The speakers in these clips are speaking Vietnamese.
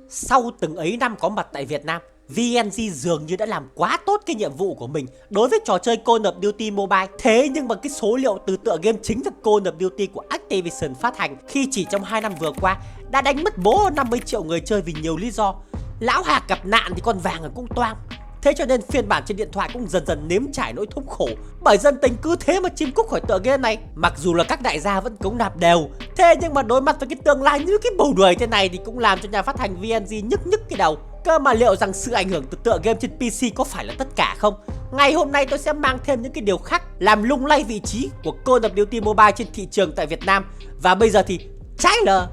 Sau từng ấy năm có mặt tại Việt Nam, VNG dường như đã làm quá tốt cái nhiệm vụ của mình đối với trò chơi Call of Duty Mobile. Thế nhưng mà cái số liệu từ tựa game chính thức Call of Duty của Activision phát hành khi chỉ trong 2 năm vừa qua đã đánh mất bố 50 triệu người chơi vì nhiều lý do. Lão Hạc gặp nạn thì con vàng cũng toang. Thế cho nên phiên bản trên điện thoại cũng dần dần nếm trải nỗi thống khổ bởi dân tình cứ thế mà chim cút khỏi tựa game này. Mặc dù là các đại gia vẫn cống nạp đều, thế nhưng mà đối mặt với cái tương lai như cái bầu đuổi thế này thì cũng làm cho nhà phát hành VNG nhức nhức cái đầu. Cơ mà liệu rằng sự ảnh hưởng từ tựa game trên PC có phải là tất cả không? Ngày hôm nay tôi sẽ mang thêm những cái điều khác làm lung lay vị trí của Call of Duty Mobile trên thị trường tại Việt Nam. Và bây giờ thì trái lờ.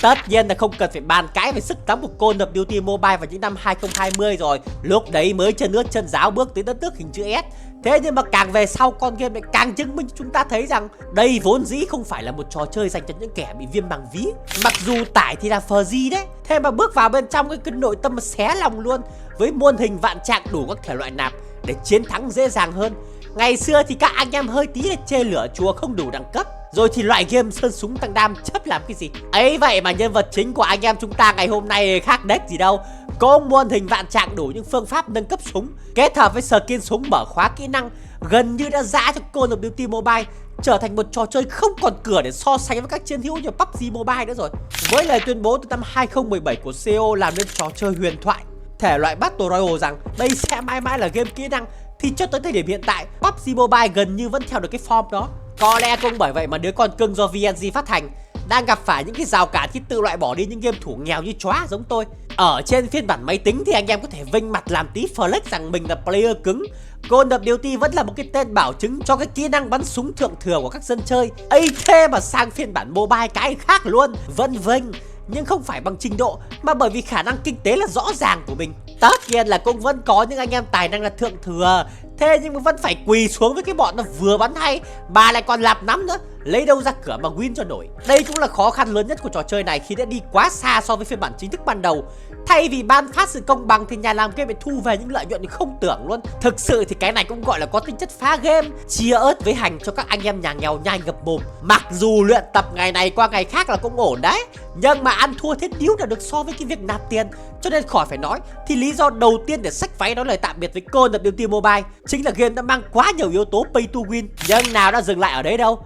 Tất nhiên là không cần phải bàn cãi về sức nóng của Call of Duty Mobile vào những năm 2020 rồi. Lúc đấy mới chân ướt chân ráo bước tới đất nước hình chữ S. Thế nhưng mà càng về sau con game lại càng chứng minh cho chúng ta thấy rằng đây vốn dĩ không phải là một trò chơi dành cho những kẻ bị viêm màng ví. Mặc dù tải thì là Free đấy, thế mà bước vào bên trong cái nội tâm mà xé lòng luôn. Với muôn hình vạn trạng đủ các thể loại nạp để chiến thắng dễ dàng hơn. Ngày xưa thì các anh em hơi tí là chê lửa chùa không đủ đẳng cấp, rồi thì loại game sơn súng tăng đam chấp làm cái gì. Ấy vậy mà nhân vật chính của anh em chúng ta ngày hôm nay khác deck gì đâu. Có muôn hình vạn trạng đủ những phương pháp nâng cấp súng, kết hợp với skin súng mở khóa kỹ năng, gần như đã dã cho Call of Duty Mobile trở thành một trò chơi không còn cửa để so sánh với các chiến hữu như PUBG Mobile nữa rồi. Với lời tuyên bố từ năm 2017 của CEO làm nên trò chơi huyền thoại thể loại Battle Royale rằng đây sẽ mãi mãi là game kỹ năng, thì cho tới thời điểm hiện tại PUBG Mobile gần như vẫn theo được cái form đó. Có lẽ cũng bởi vậy mà đứa con cưng do VNG phát hành đang gặp phải những cái rào cản khi tự loại bỏ đi những game thủ nghèo như chóa giống tôi. Ở trên phiên bản máy tính thì anh em có thể vinh mặt làm tí flex rằng mình là player cứng. Call of Duty vẫn là một cái tên bảo chứng cho cái kỹ năng bắn súng thượng thừa của các dân chơi. Ấy thế mà sang phiên bản mobile cái khác luôn, vẫn vinh, nhưng không phải bằng trình độ mà bởi vì khả năng kinh tế là rõ ràng của mình. Tất nhiên là cũng vẫn có những anh em tài năng là thượng thừa, thế nhưng mà vẫn phải quỳ xuống với cái bọn nó vừa bắn hay mà lại còn lạp nắm nữa, lấy đâu ra cửa mà win cho nổi. Đây cũng là khó khăn lớn nhất của trò chơi này khi đã đi quá xa so với phiên bản chính thức ban đầu. Thay vì ban phát sự công bằng thì nhà làm game lại thu về những lợi nhuận không tưởng luôn. Thực sự thì cái này cũng gọi là có tính chất phá game, chia ớt với hành cho các anh em nhà nghèo nhai ngập mồm. Mặc dù luyện tập ngày này qua ngày khác là cũng ổn đấy, nhưng mà ăn thua thế điếu nào được so với cái việc nạp tiền. Cho nên khỏi phải nói thì lý do đầu tiên để xách váy nói lời tạm biệt với Call of Duty Mobile chính là game đã mang quá nhiều yếu tố pay to win. Nhưng nào đã dừng lại ở đấy đâu.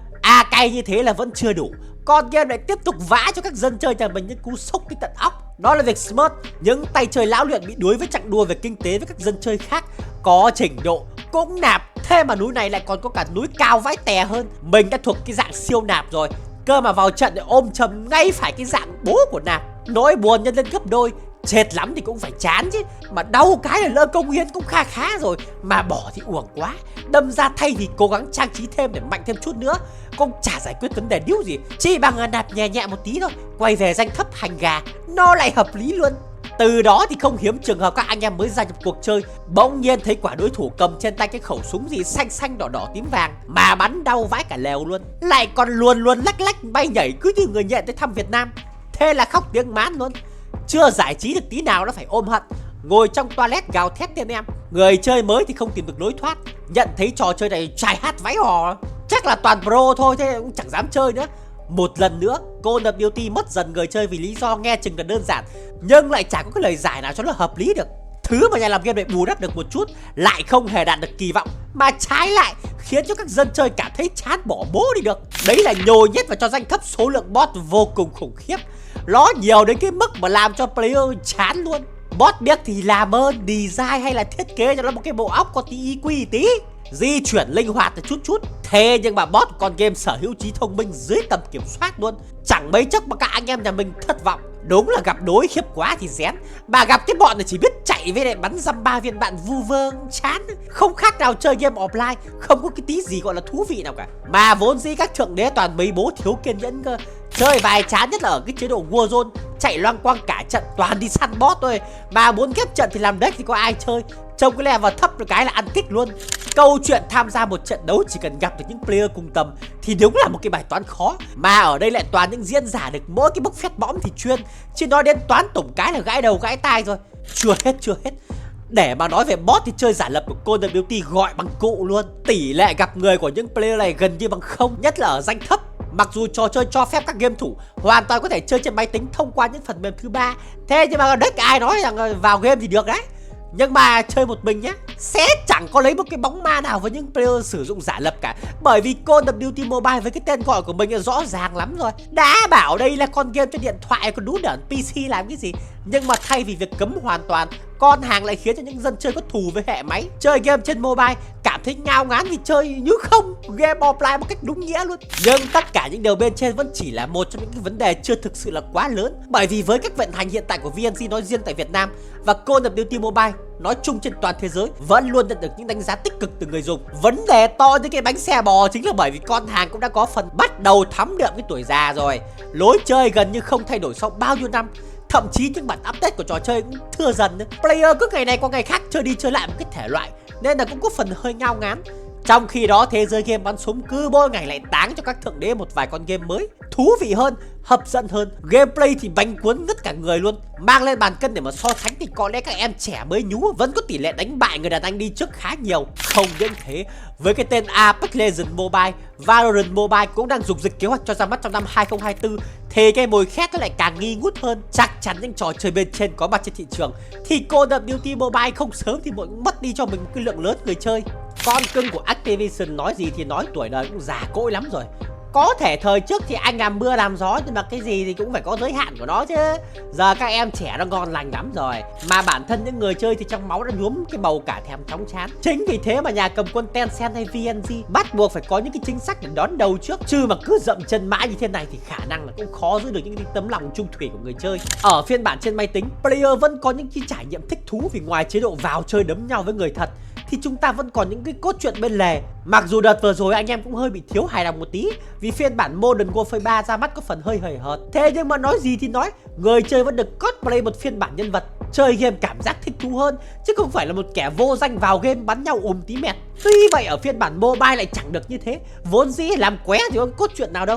Cay như thế là vẫn chưa đủ, con game lại tiếp tục vã cho các dân chơi nhà mình những cú sốc tới tận óc. Đó là việc Smurf, những tay chơi lão luyện bị đuối với chặng đua về kinh tế với các dân chơi khác có trình độ cũng nạp. Thế mà núi này lại còn có cả núi cao vãi tè hơn. Mình đã thuộc cái dạng siêu nạp rồi, cơ mà vào trận để ôm chầm ngay phải cái dạng bố của nạp. Nỗi buồn nhân lên gấp đôi. Chết lắm thì cũng phải chán chứ, mà đau cái là lỡ công hiến cũng kha khá rồi, mà bỏ thì uổng quá. Đâm ra thay vì cố gắng trang trí thêm để mạnh thêm chút nữa, cũng chả giải quyết vấn đề điếu gì, chỉ bằng nạp nhẹ nhẹ một tí thôi, quay về danh thấp hành gà, nó lại hợp lý luôn. Từ đó thì không hiếm trường hợp các anh em mới gia nhập cuộc chơi bỗng nhiên thấy quả đối thủ cầm trên tay cái khẩu súng gì xanh xanh đỏ đỏ tím vàng mà bắn đau vãi cả lèo luôn, lại còn luồn lách lách bay nhảy cứ như người nhện tới thăm Việt Nam. Thế là khóc tiếng mán luôn. Chưa giải trí được tí nào đã phải ôm hận, ngồi trong toilet gào thét tên em. Người chơi mới thì không tìm được lối thoát, nhận thấy trò chơi này trai hát váy hò, chắc là toàn pro thôi, thế cũng chẳng dám chơi nữa. Một lần nữa Call of Duty mất dần người chơi vì lý do nghe chừng là đơn giản, nhưng lại chả có cái lời giải nào cho nó hợp lý được. Thứ mà nhà làm game này bù đắp được một chút lại không hề đạt được kỳ vọng, mà trái lại khiến cho các dân chơi cảm thấy chán bỏ bố đi được. Đấy là nhồi nhét vào cho danh thấp số lượng bot vô cùng khủng khiếp. Nó nhiều đến cái mức mà làm cho player chán luôn. Bot biết thì làm ơn design hay là thiết kế cho nó một cái bộ óc có tí EQ tí, di chuyển linh hoạt là chút chút. Thế nhưng mà bot con game sở hữu trí thông minh dưới tầm kiểm soát luôn. Chẳng mấy chốc mà các anh em nhà mình thất vọng. Đúng là gặp đối khiếp quá thì rén, mà gặp cái bọn này chỉ biết chạy với lại bắn dăm ba viên đạn vu vơ chán, không khác nào chơi game offline, không có cái tí gì gọi là thú vị nào cả. Mà vốn dĩ các thượng đế toàn mấy bố thiếu kiên nhẫn cơ, chơi vài chán nhất là ở cái chế độ Warzone, chạy loang quang cả trận toàn đi săn boss thôi, mà muốn ghép trận thì làm deck thì có ai chơi. Trông cái level thấp một cái là ăn kích luôn. Câu chuyện tham gia một trận đấu chỉ cần gặp được những player cùng tầm thì đúng là một cái bài toán khó. Mà ở đây lại toàn những diễn giả được mỗi cái bốc phét bõm thì chuyên, chứ nói đến toán tổng cái là gãi đầu gãi tai rồi. Chưa hết. Để mà nói về bot thì chơi giả lập của Call of Duty gọi bằng cụ luôn. Tỷ lệ gặp người của những player này gần như bằng không, nhất là ở rank thấp. Mặc dù trò chơi cho phép các game thủ hoàn toàn có thể chơi trên máy tính thông qua những phần mềm thứ ba, thế nhưng mà đất ai nói rằng vào game thì được đấy. Nhưng mà chơi một mình nhé, sẽ chẳng có lấy một cái bóng ma nào với những player sử dụng giả lập cả. Bởi vì Call of Duty Mobile với cái tên gọi của mình là rõ ràng lắm rồi. Đã bảo đây là con game cho điện thoại còn đú đởn PC làm cái gì. Nhưng mà thay vì việc cấm hoàn toàn, con hàng lại khiến cho những dân chơi có thù với hệ máy. Chơi game trên mobile cảm thấy ngao ngán vì chơi như không game offline một cách đúng nghĩa luôn. Nhưng tất cả những điều bên trên vẫn chỉ là một trong những cái vấn đề chưa thực sự là quá lớn. Bởi vì với cách vận hành hiện tại của VNG nói riêng tại Việt Nam và Call of Duty Mobile nói chung trên toàn thế giới vẫn luôn nhận được những đánh giá tích cực từ người dùng. Vấn đề to như cái bánh xe bò chính là bởi vì con hàng cũng đã có phần bắt đầu thấm đượm cái tuổi già rồi. Lối chơi gần như không thay đổi sau bao nhiêu năm. Thậm chí những bản update của trò chơi cũng thưa dần nữa. Player cứ ngày này qua ngày khác chơi đi chơi lại một cái thể loại, nên là cũng có phần hơi ngao ngán. Trong khi đó thế giới game bắn súng cứ mỗi ngày lại táng cho các thượng đế một vài con game mới, thú vị hơn, hấp dẫn hơn. Gameplay thì bánh cuốn ngất cả người luôn. Mang lên bàn cân để mà so sánh thì có lẽ các em trẻ mới nhú vẫn có tỷ lệ đánh bại người đàn anh đi trước khá nhiều. Không những thế, với cái tên Apex Legends Mobile, Valorant Mobile cũng đang dục dịch kế hoạch cho ra mắt trong năm 2024, thì cái mùi khét nó lại càng nghi ngút hơn. Chắc chắn những trò chơi bên trên có mặt trên thị trường thì Call of Duty Mobile không sớm thì muộn mất đi cho mình một cái lượng lớn người chơi. Con cưng của Activision nói gì thì nói, tuổi đời cũng già cỗi lắm rồi. Có thể thời trước thì anh làm mưa làm gió, nhưng mà cái gì thì cũng phải có giới hạn của nó chứ. Giờ các em trẻ nó ngon lành lắm rồi. Mà bản thân những người chơi thì trong máu đã nhuốm cái bầu cả thèm chóng chán. Chính vì thế mà nhà cầm quân Tencent hay VNG bắt buộc phải có những cái chính sách để đón đầu trước. Chứ mà cứ dậm chân mãi như thế này thì khả năng là cũng khó giữ được những cái tấm lòng trung thủy của người chơi. Ở phiên bản trên máy tính, player vẫn có những cái trải nghiệm thích thú, vì ngoài chế độ vào chơi đấm nhau với người thật thì chúng ta vẫn còn những cái cốt truyện bên lề. Mặc dù đợt vừa rồi anh em cũng hơi bị thiếu hài lòng một tí vì phiên bản Modern Warfare 3 ra mắt có phần hơi hời hợt. Thế nhưng mà nói gì thì nói, người chơi vẫn được cosplay một phiên bản nhân vật, chơi game cảm giác thích thú hơn, chứ không phải là một kẻ vô danh vào game bắn nhau tí mẹt. Tuy vậy ở phiên bản mobile lại chẳng được như thế, vốn dĩ làm qué thì có cốt truyện nào đâu.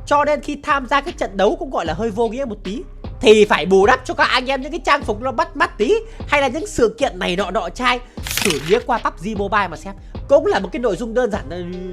Cho nên khi tham gia cái trận đấu cũng gọi là hơi vô nghĩa một tí, thì phải bù đắp cho các anh em những cái trang phục nó bắt mắt tí, hay là những sự kiện này nọ nọ trai. Thử ghé qua PUBG Mobile mà xem, cũng là một cái nội dung đơn giản,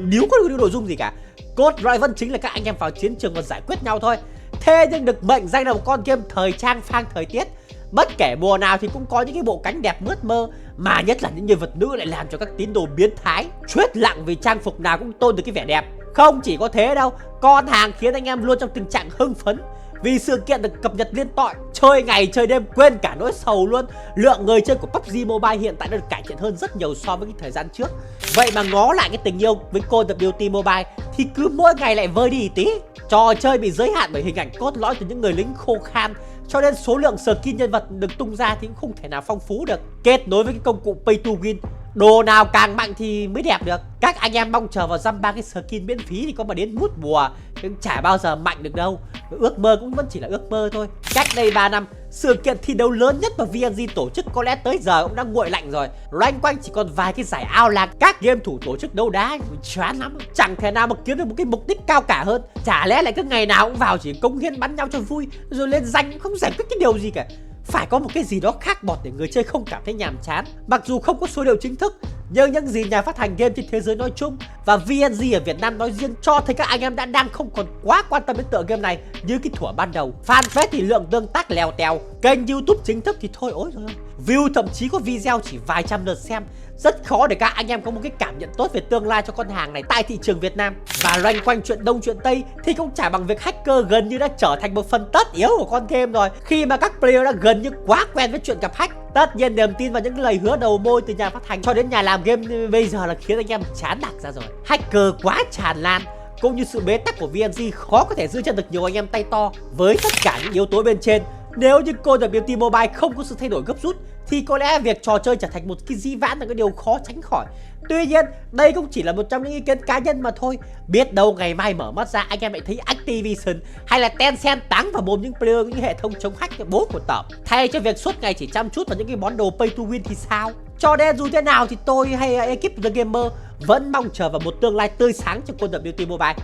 nếu có cái nội dung gì cả. Cốt lõi vẫn chính là các anh em vào chiến trường và giải quyết nhau thôi. Thế nhưng được mệnh danh là một con game thời trang phang thời tiết. Bất kể mùa nào thì cũng có những cái bộ cánh đẹp mướt mơ, mà nhất là những nhân vật nữ lại làm cho các tín đồ biến thái chết lặng vì trang phục nào cũng tôn được cái vẻ đẹp. Không chỉ có thế đâu, con hàng khiến anh em luôn trong tình trạng hưng phấn vì sự kiện được cập nhật liên tội, chơi ngày chơi đêm quên cả nỗi sầu luôn. Lượng người chơi của PUBG Mobile hiện tại đã được cải thiện hơn rất nhiều so với cái thời gian trước. Vậy mà ngó lại cái tình yêu với Call of Duty Mobile thì cứ mỗi ngày lại vơi đi tí. Trò chơi bị giới hạn bởi hình ảnh cốt lõi từ những người lính khô khan, cho nên số lượng skin nhân vật được tung ra thì cũng không thể nào phong phú được. Kết nối với cái công cụ Pay to Win, đồ nào càng mạnh thì mới đẹp được. Các anh em mong chờ vào dăm ba cái skin miễn phí thì có mà đến mút mùa, nhưng chả bao giờ mạnh được đâu. Ước mơ cũng vẫn chỉ là ước mơ thôi. Cách đây 3 năm, sự kiện thi đấu lớn nhất mà VNG tổ chức có lẽ tới giờ cũng đang nguội lạnh rồi. Loanh quanh chỉ còn vài cái giải ao lạc, các game thủ tổ chức đấu đá chán lắm, chẳng thể nào mà kiếm được một cái mục đích cao cả hơn. Chả lẽ lại cứ ngày nào cũng vào chỉ cống hiến bắn nhau cho vui, rồi lên danh cũng không giải quyết cái điều gì cả. Phải có một cái gì đó khác bọt để người chơi không cảm thấy nhàm chán. Mặc dù không có số liệu chính thức, nhưng những gì nhà phát hành game trên thế giới nói chung và VNG ở Việt Nam nói riêng cho thấy các anh em đang không còn quá quan tâm đến tựa game này như cái thuở ban đầu. Fanpage thì lượng tương tác lèo tèo, kênh YouTube chính thức thì thôi ối rồi. View thậm chí có video chỉ vài trăm lượt xem. Rất khó để các anh em có một cái cảm nhận tốt về tương lai cho con hàng này tại thị trường Việt Nam. Và loanh quanh chuyện đông chuyện tây thì cũng chả bằng việc hacker gần như đã trở thành một phần tất yếu của con game rồi. Khi mà các player đã gần như quá quen với chuyện gặp hack, tất nhiên niềm tin vào những lời hứa đầu môi từ nhà phát hành cho đến nhà làm game bây giờ là khiến anh em chán đặt ra rồi. Hacker quá tràn lan cũng như sự bế tắc của VNG khó có thể giữ chân được nhiều anh em tay to. Với tất cả những yếu tố bên trên, nếu như Call of Duty Mobile không có sự thay đổi gấp rút thì có lẽ việc trò chơi trở thành một cái dĩ vãng là cái điều khó tránh khỏi. Tuy nhiên, đây cũng chỉ là một trong những ý kiến cá nhân mà thôi. Biết đâu ngày mai mở mắt ra anh em lại thấy Activision hay là Tencent táng vào mồm những player, những hệ thống chống hack bố của tởm, thay cho việc suốt ngày chỉ chăm chút vào những cái món đồ pay to win thì sao. Cho nên dù thế nào thì tôi hay ekip The Gamer vẫn mong chờ vào một tương lai tươi sáng cho Call of Duty Mobile.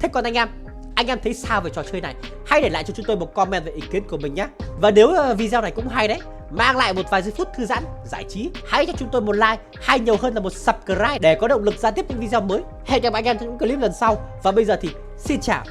Thế còn anh em thấy sao về trò chơi này? Hãy để lại cho chúng tôi một comment về ý kiến của mình nhé. Và nếu video này cũng hay đấy, mang lại một vài giây phút thư giãn, giải trí. Hãy cho chúng tôi một like hay nhiều hơn là một subscribe để có động lực ra tiếp những video mới. Hẹn gặp anh em trong những clip lần sau. Và bây giờ thì xin chào.